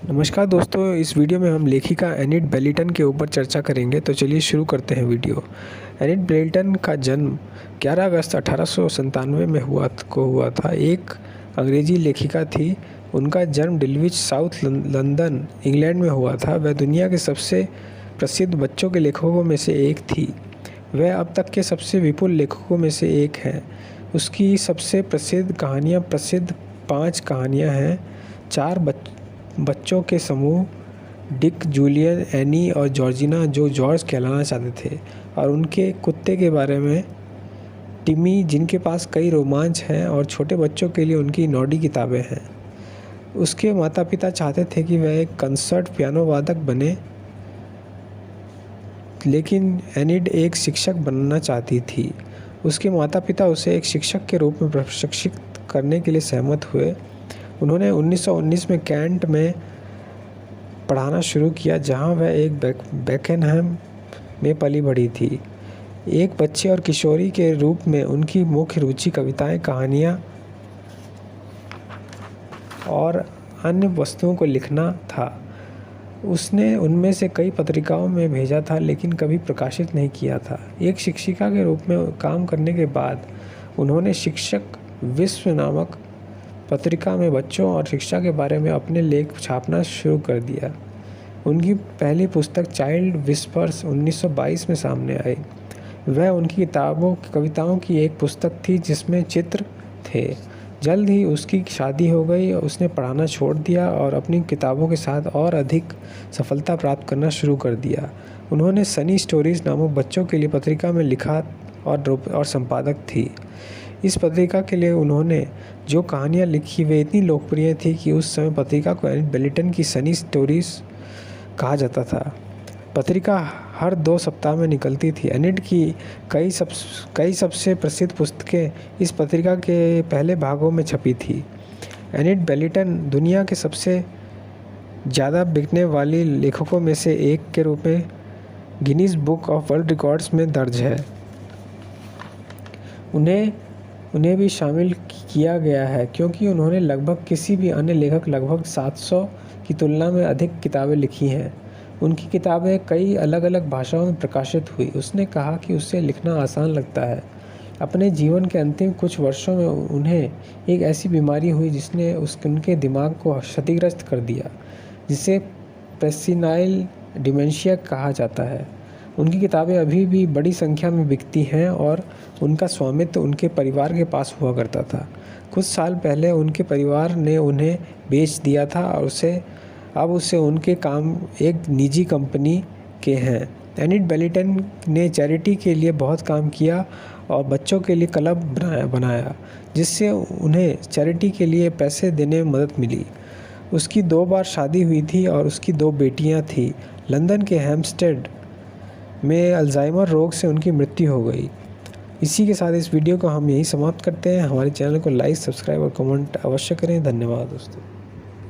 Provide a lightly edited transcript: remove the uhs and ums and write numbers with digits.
नमस्कार दोस्तों, इस वीडियो में हम लेखिका एनिट बेलीटन के ऊपर चर्चा करेंगे। तो चलिए शुरू करते हैं वीडियो। एनिट बेलीटन का जन्म 11 अगस्त 1897 में हुआ था। एक अंग्रेजी लेखिका थी। उनका जन्म डिल्विच, साउथ लंदन, इंग्लैंड में हुआ था। वह दुनिया के सबसे प्रसिद्ध बच्चों के लेखकों में से एक थी। वह अब तक के सबसे विपुल लेखकों में से एक हैं। उसकी सबसे प्रसिद्ध 5 कहानियाँ हैं। 4 बच्चों के समूह, डिक, जूलियन, एनी और जॉर्जिना, जो जॉर्ज कहलाना चाहते थे, और उनके कुत्ते के बारे में टिमी, जिनके पास कई रोमांच हैं, और छोटे बच्चों के लिए उनकी नॉडी किताबें हैं। उसके माता पिता चाहते थे कि वह एक कंसर्ट पियानो वादक बने, लेकिन एनिड एक शिक्षक बनना चाहती थी। उसके माता पिता उसे एक शिक्षक के रूप में प्रशिक्षित करने के लिए सहमत हुए। उन्होंने 1919 में कैंट में पढ़ाना शुरू किया, जहां वह एक बेकेनहम में पली बढ़ी थी। एक बच्चे और किशोरी के रूप में उनकी मुख्य रुचि कविताएं, कहानियां और अन्य वस्तुओं को लिखना था। उसने उनमें से कई पत्रिकाओं में भेजा था, लेकिन कभी प्रकाशित नहीं किया था। एक शिक्षिका के रूप में काम करने के बाद उन्होंने शिक्षक विश्व नामक पत्रिका में बच्चों और शिक्षा के बारे में अपने लेख छापना शुरू कर दिया। उनकी पहली पुस्तक चाइल्ड विस्पर्स 1922 में सामने आई। वह उनकी कविताओं की एक पुस्तक थी जिसमें चित्र थे। जल्द ही उसकी शादी हो गई और उसने पढ़ाना छोड़ दिया और अपनी किताबों के साथ और अधिक सफलता प्राप्त करना शुरू कर दिया। उन्होंने सनी स्टोरीज नामक बच्चों के लिए पत्रिका में लिखा और संपादक थी। इस पत्रिका के लिए उन्होंने जो कहानियाँ लिखी वे इतनी लोकप्रिय थी कि उस समय पत्रिका को एनिट बेलीटन की सनी स्टोरीज कहा जाता था। पत्रिका हर 2 सप्ताह में निकलती थी। एनिट की कई सबसे प्रसिद्ध पुस्तकें इस पत्रिका के पहले भागों में छपी थी। एनिट बेलीटन दुनिया के सबसे ज़्यादा बिकने वाली लेखकों में से एक के रूप में Guinness book of world records में दर्ज है। उन्हें भी शामिल किया गया है क्योंकि उन्होंने लगभग किसी भी अन्य लेखक लगभग 700 की तुलना में अधिक किताबें लिखी हैं। उनकी किताबें कई अलग अलग भाषाओं में प्रकाशित हुई। उसने कहा कि उसे लिखना आसान लगता है। अपने जीवन के अंतिम कुछ वर्षों में उन्हें एक ऐसी बीमारी हुई जिसने उनके दिमाग को क्षतिग्रस्त कर दिया, जिसे प्रेसीनाइल डिमेंशिया कहा जाता है। उनकी किताबें अभी भी बड़ी संख्या में बिकती हैं और उनका स्वामित्व उनके परिवार के पास हुआ करता था। कुछ साल पहले उनके परिवार ने उन्हें बेच दिया था और अब उनके काम एक निजी कंपनी के हैं। एनिट बेलीटन ने चैरिटी के लिए बहुत काम किया और बच्चों के लिए क्लब बनाया, जिससे उन्हें चैरिटी के लिए पैसे देने में मदद मिली। उसकी 2 बार शादी हुई थी और उसकी 2 बेटियां थीं। लंदन के हैम्पस्टेड में अल्जाइमर रोग से उनकी मृत्यु हो गई। इसी के साथ इस वीडियो को हम यहीं समाप्त करते हैं। हमारे चैनल को लाइक, सब्सक्राइब और कमेंट अवश्य करें। धन्यवाद दोस्तों।